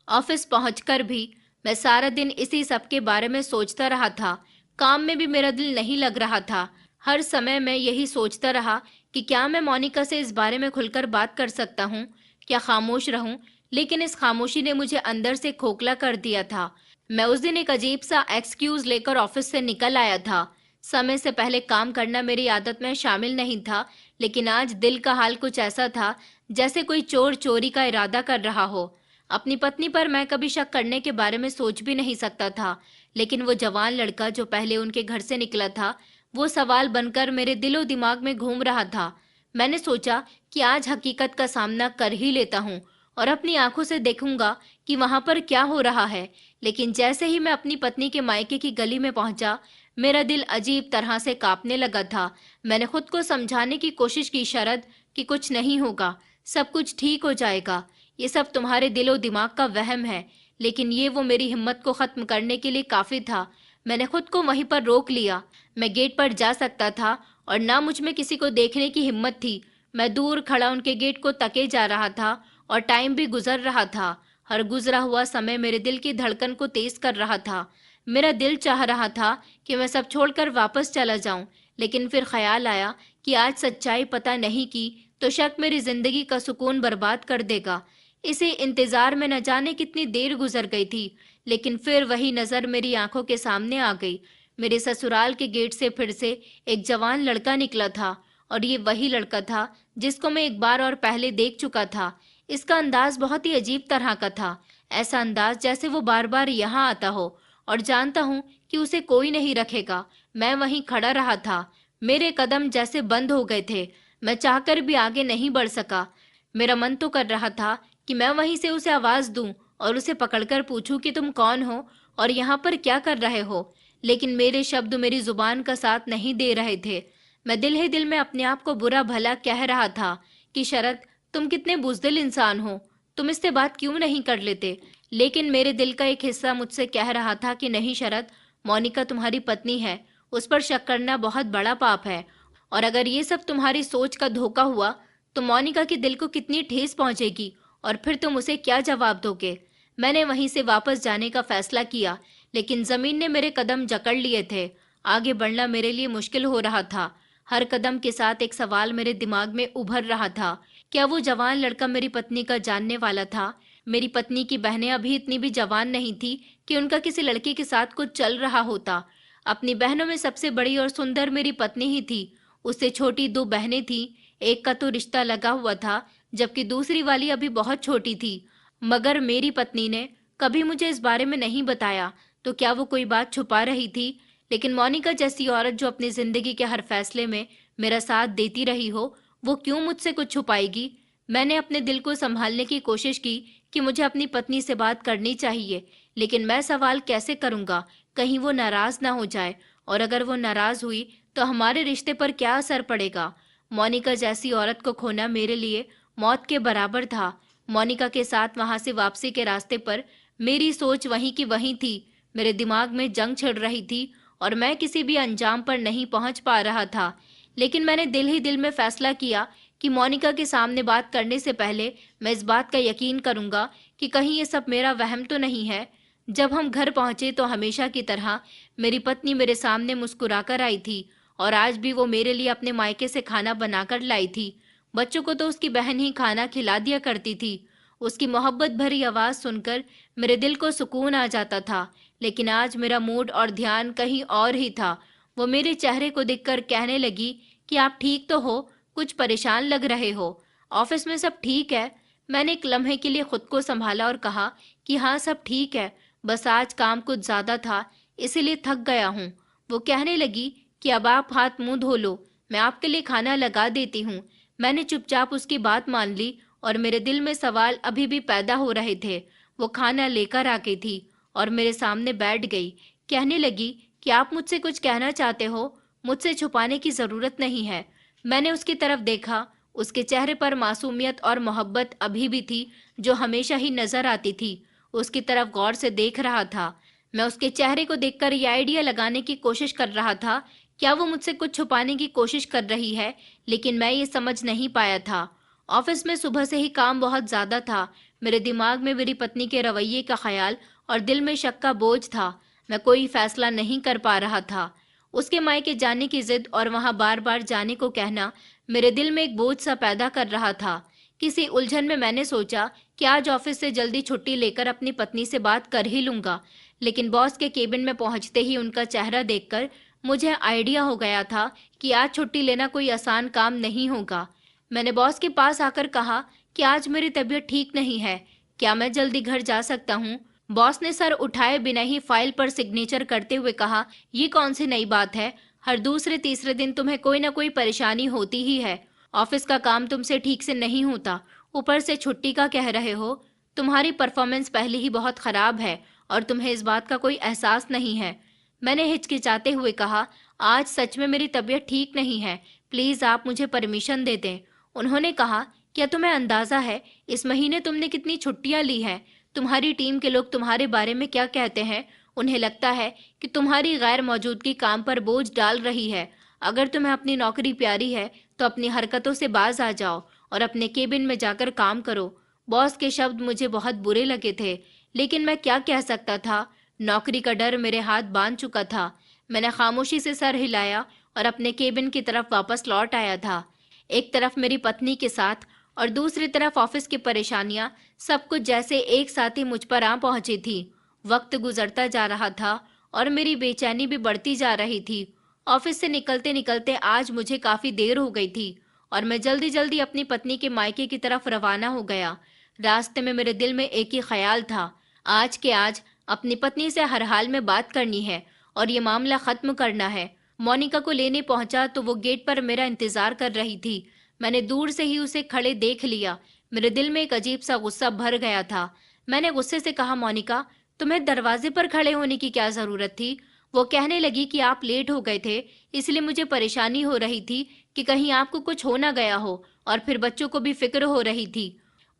ऑफिस पहुंचकर भी मैं सारा दिन इसी सब के बारे में सोचता रहा था। काम में भी मेरा दिल नहीं लग रहा था। हर समय मैं यही सोचता रहा कि क्या मैं मोनिका से इस बारे में खुलकर बात कर सकता हूँ, क्या खामोश रहूं? लेकिन इस खामोशी ने मुझे अंदर से खोखला कर दिया था। मैं उस दिन एक अजीब सा एक्सक्यूज लेकर ऑफिस से निकल आया था। समय से पहले काम करना मेरी आदत में शामिल नहीं था, लेकिन आज दिल का हाल कुछ ऐसा था जैसे कोई चोर चोरी का इरादा कर रहा हो। अपनी पत्नी पर मैं कभी शक करने के बारे में सोच भी नहीं सकता था, लेकिन वो जवान लड़का जो पहले उनके घर से निकला था, वो सवाल बनकर मेरे दिलो दिमाग में घूम रहा था। मैंने सोचा कि आज हकीकत का सामना कर ही लेता हूँ और अपनी आंखों से देखूंगा कि वहां पर क्या हो रहा है। लेकिन जैसे ही मैं अपनी पत्नी के मायके की गली में पहुंचा, मेरा दिल अजीब तरह से कांपने लगा था। मैंने खुद को समझाने की कोशिश की, शरद, कि कुछ नहीं होगा, सब कुछ ठीक हो जाएगा, ये सब तुम्हारे दिलो दिमाग का वहम है। लेकिन ये वो मेरी हिम्मत को खत्म करने के लिए काफी था। मैंने खुद को वहीं पर रोक लिया। मैं गेट पर जा सकता था और ना मुझ में किसी को देखने की हिम्मत थी। मैं दूर खड़ा उनके गेट को तके जा रहा था और टाइम भी गुजर रहा था। हर गुजरा हुआ समय मेरे दिल की धड़कन को तेज कर रहा था। मेरा दिल चाह रहा था कि मैं सब छोड़कर वापस चला जाऊं, लेकिन फिर ख्याल आया कि आज सच्चाई पता नहीं की तो शक मेरी जिंदगी का सुकून बर्बाद कर देगा। इसी इंतजार में न जाने कितनी देर गुजर गई थी, लेकिन फिर वही नजर मेरी आंखों के सामने आ गई। मेरे ससुराल के गेट से फिर से एक जवान लड़का निकला था, और ये वही लड़का था जिसको मैं एक बार और पहले देख चुका था। इसका अंदाज बहुत ही अजीब तरह का था, ऐसा अंदाज जैसे वो बार बार यहाँ आता हो और जानता हूँ कि उसे कोई नहीं रखेगा। मैं वहीं खड़ा रहा था, मेरे कदम जैसे बंद हो गए थे। मैं चाहकर भी आगे नहीं बढ़ सका। मेरा मन तो कर रहा था कि मैं वहीं से उसे आवाज दूं और उसे पकड़कर पूछूं कि तुम कौन हो और यहाँ पर क्या कर रहे हो, लेकिन मेरे शब्द मेरी जुबान का साथ नहीं दे रहे थे। मैं दिल ही दिल में अपने आप को बुरा भला कह रहा था कि शरद, तुम कितने बुज़दिल इंसान हो, तुम इससे बात क्यों नहीं कर लेते। लेकिन मेरे दिल का एक हिस्सा मुझसे कह रहा था कि नहीं शरद, मोनिका तुम्हारी पत्नी है, उस पर शक करना बहुत बड़ा पाप है, और अगर ये सब तुम्हारी सोच का धोखा हुआ तो मोनिका के दिल को कितनी ठेस पहुंचेगी और फिर तुम उसे क्या जवाब दोगे। मैंने वहीं से वापस जाने का फैसला किया, लेकिन जमीन ने मेरे कदम जकड़ लिए थे। आगे बढ़ना मेरे लिए मुश्किल हो रहा था। हर कदम के साथ एक सवाल मेरे दिमाग में उभर रहा था, क्या वो जवान लड़का मेरी पत्नी का जानने वाला था। मेरी पत्नी की बहनें अभी इतनी भी जवान नहीं थी कि उनका किसी लड़के के साथ कुछ चल रहा होता। अपनी बहनों में सबसे बड़ी और सुंदर मेरी पत्नी ही थी। उससे छोटी दो बहनें थीं, एक का तो रिश्ता लगा हुआ था, जबकि दूसरी वाली अभी बहुत छोटी थी। मगर मेरी पत्नी ने कभी मुझे इस बारे में नहीं बताया, तो क्या वो कोई बात छुपा रही थी। लेकिन मोनिका जैसी औरत जो अपनी जिंदगी के हर फैसले में मेरा साथ देती रही हो, वो क्यों मुझसे कुछ छुपाएगी। मैंने अपने दिल को संभालने की कोशिश की कि मुझे अपनी पत्नी से बात करनी चाहिए, लेकिन मैं सवाल कैसे करूंगा, कहीं वो नाराज ना हो जाए, और अगर वो नाराज हुई तो हमारे रिश्ते पर क्या असर पड़ेगा। मोनिका जैसी औरत को खोना मेरे लिए मौत के बराबर था। मोनिका के साथ वहां से वापसी के रास्ते पर मेरी सोच वहीं की वहीं थी। मेरे दिमाग में जंग छिड़ रही थी और मैं किसी भी अंजाम पर नहीं पहुंच पा रहा था। लेकिन मैंने दिल ही दिल में फैसला किया कि मोनिका के सामने बात करने से पहले मैं इस बात का यकीन करूंगा कि कहीं ये सब मेरा वहम तो नहीं है। जब हम घर पहुंचे तो हमेशा की तरह मेरी पत्नी मेरे सामने मुस्कुराकर आई थी, और आज भी वो मेरे लिए अपने मायके से खाना बनाकर लाई थी। बच्चों को तो उसकी बहन ही खाना खिला दिया करती थी। उसकी मोहब्बत भरी आवाज सुनकर मेरे दिल को सुकून आ जाता था। लेकिन आज मेरा मूड और ध्यान कहीं और ही था। वो मेरे चेहरे को देखकर कहने लगी कि आप ठीक तो हो, कुछ परेशान लग रहे हो। ऑफिस में सब ठीक है। मैंने एक लम्हे के लिए खुद को संभाला और कहा कि हाँ, सब ठीक है, बस आज काम कुछ ज्यादा था, इसीलिए थक गया हूँ। वो कहने लगी कि अब आप हाथ मुंह धो लो, मैं आपके लिए खाना लगा देती हूँ। मैंने चुपचाप उसकी बात मान ली, और मेरे दिल में सवाल अभी भी पैदा हो रहे थे। वो खाना लेकर आ गई थी और मेरे सामने बैठ गई। कहने लगी कि आप मुझसे कुछ कहना चाहते हो, मुझसे छुपाने की जरूरत नहीं है। मैंने उसकी तरफ देखा। उसके चेहरे पर मासूमियत और मोहब्बत अभी भी थी, जो हमेशा ही नजर आती थी। उसकी तरफ गौर से देख रहा था। मैं उसके चेहरे को देखकर ये आइडिया लगाने की कोशिश कर रहा था, क्या वो मुझसे कुछ छुपाने की कोशिश कर रही है, लेकिन मैं ये समझ नहीं पाया था। ऑफिस में सुबह से ही काम बहुत ज्यादा था। मेरे दिमाग में मेरी पत्नी के रवैये का ख्याल और दिल में शक का बोझ था। मैं कोई फैसला नहीं कर पा रहा था। उसके मायके जाने की जिद और वहां बार बार जाने को कहना मेरे दिल में एक बोझ सा पैदा कर रहा था। किसी उलझन में मैंने सोचा कि आज ऑफिस से जल्दी छुट्टी लेकर अपनी पत्नी से बात कर ही लूंगा, लेकिन बॉस के केबिन में पहुंचते ही उनका चेहरा देखकर मुझे आइडिया हो गया था कि आज छुट्टी लेना कोई आसान काम नहीं होगा। मैंने बॉस के पास आकर कहा कि आज मेरी तबीयत ठीक नहीं है, क्या मैं जल्दी घर जा सकता हूँ। बॉस ने सर उठाए बिना ही फाइल पर सिग्नेचर करते हुए कहा, ये कौन सी नई बात है, हर दूसरे तीसरे दिन तुम्हें कोई ना कोई परेशानी होती ही है। ऑफिस का काम तुमसे ठीक से नहीं होता, ऊपर से छुट्टी का कह रहे हो। तुम्हारी परफॉर्मेंस पहले ही बहुत खराब है और तुम्हें इस बात का कोई एहसास नहीं है। मैंने हिचकिचाते हुए कहा, आज सच में मेरी तबीयत ठीक नहीं है, प्लीज आप मुझे परमिशन दे दें। उन्होंने कहा, क्या तुम्हें अंदाजा है इस महीने तुमने कितनी छुट्टियां ली हैं? तुम्हारी टीम के लोग तुम्हारे बारे में क्या कहते हैं? उन्हें लगता है कि तुम्हारी गैर मौजूदगी काम पर बोझ डाल रही है। अगर तुम्हें अपनी नौकरी प्यारी है तो अपनी हरकतों से बाज आ जाओ और अपने केबिन में जाकर काम करो। बॉस के शब्द मुझे बहुत बुरे लगे थे, लेकिन मैं क्या कह सकता था? नौकरी का डर मेरे हाथ बांध चुका था। मैंने खामोशी से सर हिलाया और अपने केबिन की तरफ वापस लौट आया था। एक तरफ मेरी पत्नी के साथ और दूसरी तरफ ऑफिस की परेशानियां, सब कुछ जैसे एक साथ ही मुझ पर आ पहुंची थी। वक्त गुजरता जा रहा था और मेरी बेचैनी भी बढ़ती जा रही थी। ऑफिस से निकलते निकलते आज मुझे काफी देर हो गई थी और मैं जल्दी जल्दी अपनी पत्नी के मायके की तरफ रवाना हो गया। रास्ते में मेरे दिल में एक ही ख्याल था, आज के आज अपनी पत्नी से हर हाल में बात करनी है और ये मामला खत्म करना है। मोनिका को लेने पहुंचा तो वो गेट पर मेरा इंतजार कर रही थी। मैंने दूर से ही उसे खड़े देख लिया। मेरे दिल में एक अजीब सा गुस्सा भर गया था। मैंने गुस्से से कहा, मोनिका, तुम्हें दरवाजे पर खड़े होने की क्या जरूरत थी? वो कहने लगी कि आप लेट हो गए थे, इसलिए मुझे परेशानी हो रही थी कि कहीं आपको कुछ हो ना गया हो, और फिर बच्चों को भी फिक्र हो रही थी।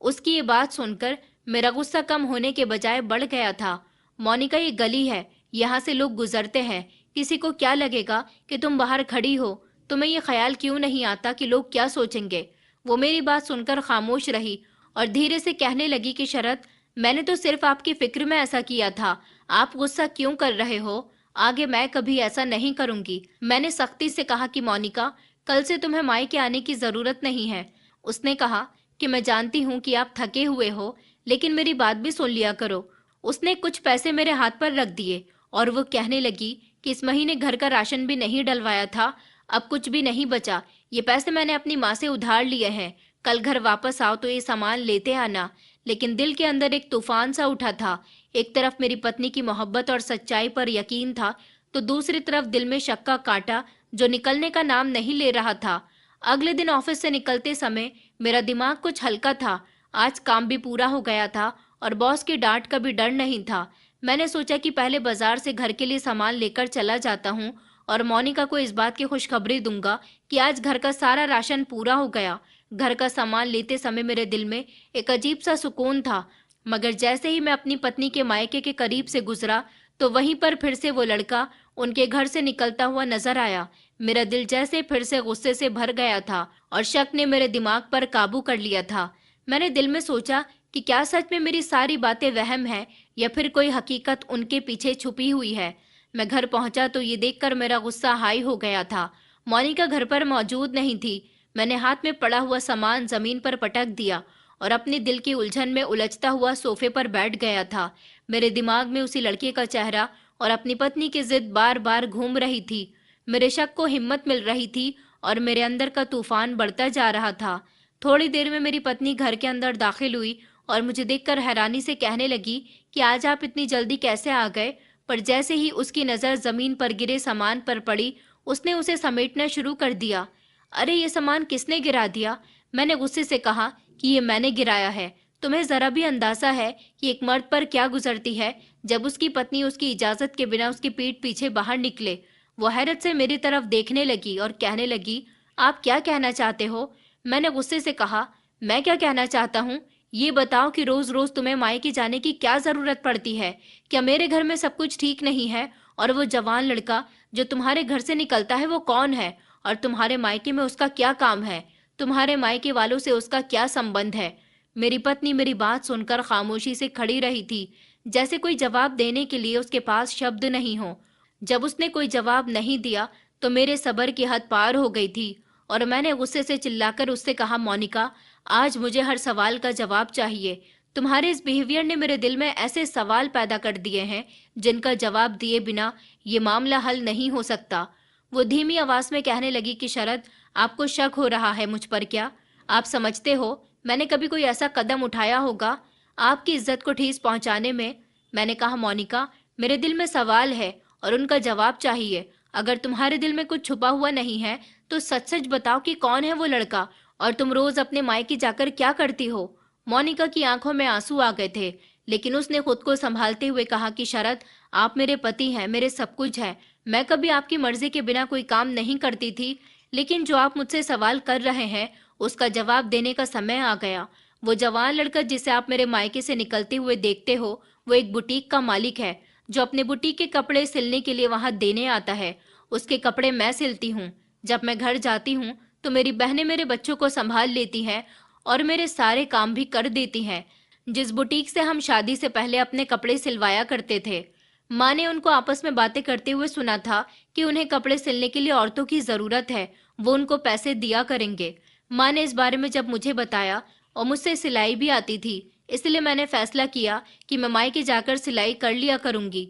उसकी ये बात सुनकर मेरा गुस्सा कम होने के बजाय बढ़ गया था। मोनिका, ये गली है, यहाँ से लोग गुजरते हैं, किसी को क्या लगेगा कि तुम बाहर खड़ी हो? तुम्हें ये ख्याल क्यों नहीं आता कि लोग क्या सोचेंगे? वो मेरी बात सुनकर खामोश रही और धीरे से कहने लगी कि शरत, मैंने तो सिर्फ आपकी फिक्र में ऐसा किया था, आप गुस्सा क्यों कर रहे हो? आगे मैं कभी ऐसा नहीं करूंगी। मैंने सख्ती से कहा कि मोनिका, कल से तुम्हें मायके आने की जरूरत नहीं है। उसने कहा कि मैं जानती हूँ कि आप थके हुए हो, लेकिन मेरी बात भी सुन लिया करो। उसने कुछ पैसे मेरे हाथ पर रख दिए और वो कहने लगी कि इस महीने घर का राशन भी नहीं डलवाया था, अब कुछ भी नहीं बचा। ये पैसे मैंने अपनी माँ से उधार लिए हैं, कल घर वापस आओ तो ये सामान लेते आना। लेकिन दिल के अंदर एक तूफान सा उठा था। एक तरफ मेरी पत्नी की मोहब्बत और सच्चाई पर यकीन था, तो दूसरी तरफ दिल में शक का कांटा जो निकलने का नाम नहीं ले रहा था। अगले दिन ऑफिस से निकलते समय मेरा दिमाग कुछ हल्का था। आज काम भी पूरा हो गया था और बॉस की डांट का भी डर नहीं था। मैंने सोचा कि पहले बाजार से घर के लिए सामान लेकर चला जाता हूँ और मोनिका को इस बात की खुशखबरी दूंगा कि आज घर का सारा राशन पूरा हो गया। घर का सामान लेते समय मेरे दिल में एक अजीब सा सुकून था, मगर जैसे ही मैं अपनी पत्नी के मायके के करीब से गुजरा तो वहीं पर फिर से वो लड़का उनके घर से निकलता हुआ नजर आया। मेरा दिल जैसे फिर से गुस्से से भर गया था और शक ने मेरे दिमाग पर काबू कर लिया था। मैंने दिल में सोचा कि क्या सच में मेरी सारी बातें वहम है या फिर कोई हकीकत उनके पीछे छुपी हुई है। मैं घर पहुंचा तो ये देखकर मेरा गुस्सा हाई हो गया था। मोनिका घर पर मौजूद नहीं थी। मैंने हाथ में पड़ा हुआ सामान जमीन पर पटक दिया और अपने दिल की उलझन में उलझता हुआ सोफे पर बैठ गया था। मेरे दिमाग में उसी लड़के का चेहरा और अपनी पत्नी की जिद बार बार घूम रही थी। मेरे शक को हिम्मत मिल रही थी और मेरे अंदर का तूफान बढ़ता जा रहा था। थोड़ी देर में मेरी पत्नी घर के अंदर दाखिल हुई और मुझे देखकर हैरानी से कहने लगी कि आज आप इतनी जल्दी कैसे आ गए? पर जैसे ही उसकी नज़र जमीन पर गिरे सामान पर पड़ी, उसने उसे समेटना शुरू कर दिया। अरे, ये सामान किसने गिरा दिया? मैंने गुस्से से कहा कि ये मैंने गिराया है। तुम्हें जरा भी अंदाजा है कि एक मर्द पर क्या गुजरती है जब उसकी पत्नी उसकी इजाजत के बिना उसकी पीठ पीछे बाहर निकले? वो हैरत से मेरी तरफ देखने लगी और कहने लगी, आप क्या कहना चाहते हो? मैंने गुस्से से कहा, मैं क्या कहना चाहता हूँ? ये बताओ कि रोज रोज तुम्हें मायके जाने की क्या जरूरत पड़ती है? क्या मेरे घर में सब कुछ ठीक नहीं है? और वो जवान लड़का जो तुम्हारे घर से निकलता है वो कौन है? और तुम्हारे मायके में उसका क्या काम है? तुम्हारे मायके वालों से उसका क्या संबंध है? मेरी पत्नी मेरी बात सुनकर खामोशी से खड़ी रही थी, जैसे कोई जवाब देने के लिए उसके पास शब्द नहीं हो। जब उसने कोई जवाब नहीं दिया तो मेरे सब्र की हद पार हो गई थी और मैंने गुस्से से चिल्लाकर उससे कहा, मोनिका, आज मुझे हर सवाल का जवाब चाहिए। तुम्हारे इस बिहेवियर ने मेरे दिल में ऐसे सवाल पैदा कर दिए हैं जिनका जवाब दिए बिना ये मामला हल नहीं हो सकता। वो धीमी आवाज में कहने लगी कि शरद, आपको शक हो रहा है मुझ पर क्या? आप समझते हो मैंने कभी कोई ऐसा कदम उठाया होगा आपकी इज्जत को ठेस पहुंचाने में? मैंने कहा, मोनिका, मेरे दिल में सवाल है और उनका जवाब चाहिए। अगर तुम्हारे दिल में कुछ छुपा हुआ नहीं है तो सच सच बताओ कि कौन है वो लड़का और तुम रोज अपने मायके जाकर क्या करती हो? मोनिका की आंखों में आंसू आ गए थे, लेकिन उसने खुद को संभालते हुए कहा कि शरद, आप मेरे पति हैं, मेरे सब कुछ है। मैं कभी आपकी मर्जी के बिना कोई काम नहीं करती थी, लेकिन जो आप मुझसे सवाल कर रहे हैं उसका जवाब देने का समय आ गया। वो जवान लड़का जिसे आप मेरे मायके से निकलते हुए देखते हो, वो एक बुटीक का मालिक है जो अपने बुटीक के कपड़े सिलने के लिए वहां देने आता है। उसके कपड़े मैं सिलती हूँ। जब मैं घर जाती हूँ तो मेरी बहनें मेरे बच्चों को संभाल लेती हैं और मेरे सारे काम भी कर देती हैं। जिस बुटीक से हम शादी से पहले अपने कपड़े सिलवाया करते थे, माँ ने उनको आपस में बातें करते हुए सुना था कि उन्हें कपड़े सिलने के लिए औरतों की जरूरत है, वो उनको पैसे दिया करेंगे। माँ ने इस बारे में जब मुझे बताया, और मुझसे सिलाई भी आती थी, इसलिए मैंने फैसला किया कि मैं मायके जाकर सिलाई कर लिया करूंगी।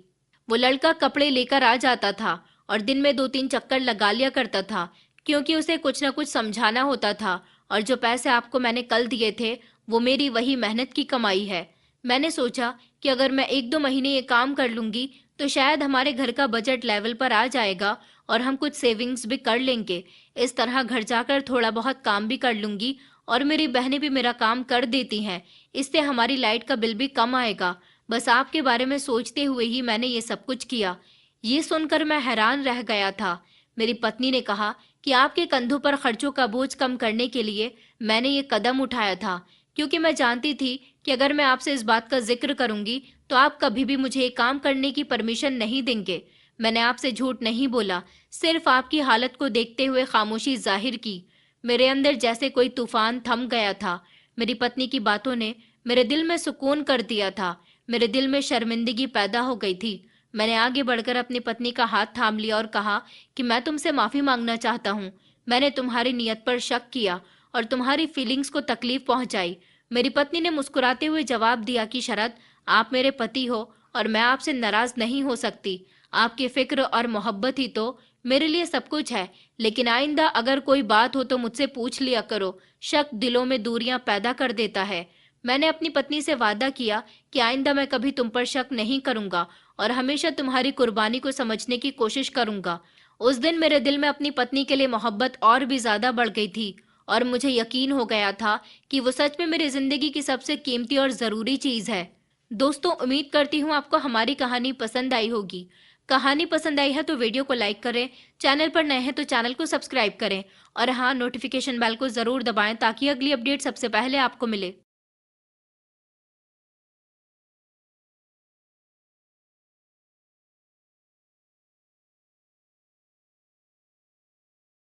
वो लड़का कपड़े लेकर आ जाता था और दिन में 2-3 चक्कर लगा लिया करता था, क्योंकि उसे कुछ न कुछ समझाना होता था। और जो पैसे आपको मैंने कल दिए थे, वो मेरी वही मेहनत की कमाई है। मैंने सोचा कि अगर मैं 1-2 महीने ये काम कर लूंगी तो शायद हमारे घर का बजट लेवल पर आ जाएगा और हम कुछ सेविंग्स भी कर लेंगे। इस तरह घर जाकर थोड़ा बहुत काम भी कर लूंगी और मेरी बहनें भी मेरा काम कर देती हैं। इससे हमारी लाइट का बिल भी कम आएगा। बस आपके बारे में सोचते हुए ही मैंने ये सब कुछ किया। ये सुनकर मैं हैरान रह गया था। मेरी पत्नी ने कहा कि आपके कंधों पर खर्चों का बोझ कम करने के लिए मैंने ये कदम उठाया था, क्योंकि मैं जानती थी कि अगर मैं आपसे इस बात का जिक्र करूंगी तो आप कभी भी मुझे ये काम करने की परमिशन नहीं देंगे। मैंने आपसे झूठ नहीं बोला, सिर्फ आपकी हालत को देखते हुए खामोशी जाहिर की। मेरे अंदर जैसे कोई तूफान थम गया था। मेरी पत्नी की बातों ने मेरे दिल में सुकून कर दिया था। मेरे दिल में शर्मिंदगी पैदा हो गई थी। मैंने आगे बढ़कर अपनी पत्नी का हाथ थाम लिया और कहा कि मैं तुमसे माफी मांगना चाहता हूँ। मैंने तुम्हारी नियत पर शक किया और तुम्हारी फीलिंग्स को तकलीफ पहुंचाई। मेरी पत्नी ने मुस्कुराते हुए जवाब दिया कि शरद, आप मेरे पति हो और मैं आपसे नाराज नहीं हो सकती। आपकी फिक्र और मोहब्बत ही तो मेरे लिए सब कुछ है। लेकिन आइंदा अगर कोई बात हो तो मुझसे पूछ लिया करो। शक दिलों में दूरियां पैदा कर देता है। मैंने अपनी पत्नी से वादा किया कि आइंदा मैं कभी तुम पर शक नहीं करूंगा और हमेशा तुम्हारी कुर्बानी को समझने की कोशिश करूंगा। उस दिन मेरे दिल में अपनी पत्नी के लिए मोहब्बत और भी ज्यादा बढ़ गई थी और मुझे यकीन हो गया था कि वो सच में मेरी जिंदगी की सबसे कीमती और जरूरी चीज है। दोस्तों, उम्मीद करती हूँ आपको हमारी कहानी पसंद आई होगी। कहानी पसंद आई है तो वीडियो को लाइक करें, चैनल पर नए हैं तो चैनल को सब्सक्राइब करें और हाँ, नोटिफिकेशन बेल को जरूर दबाएं ताकि अगली अपडेट सबसे पहले आपको मिले।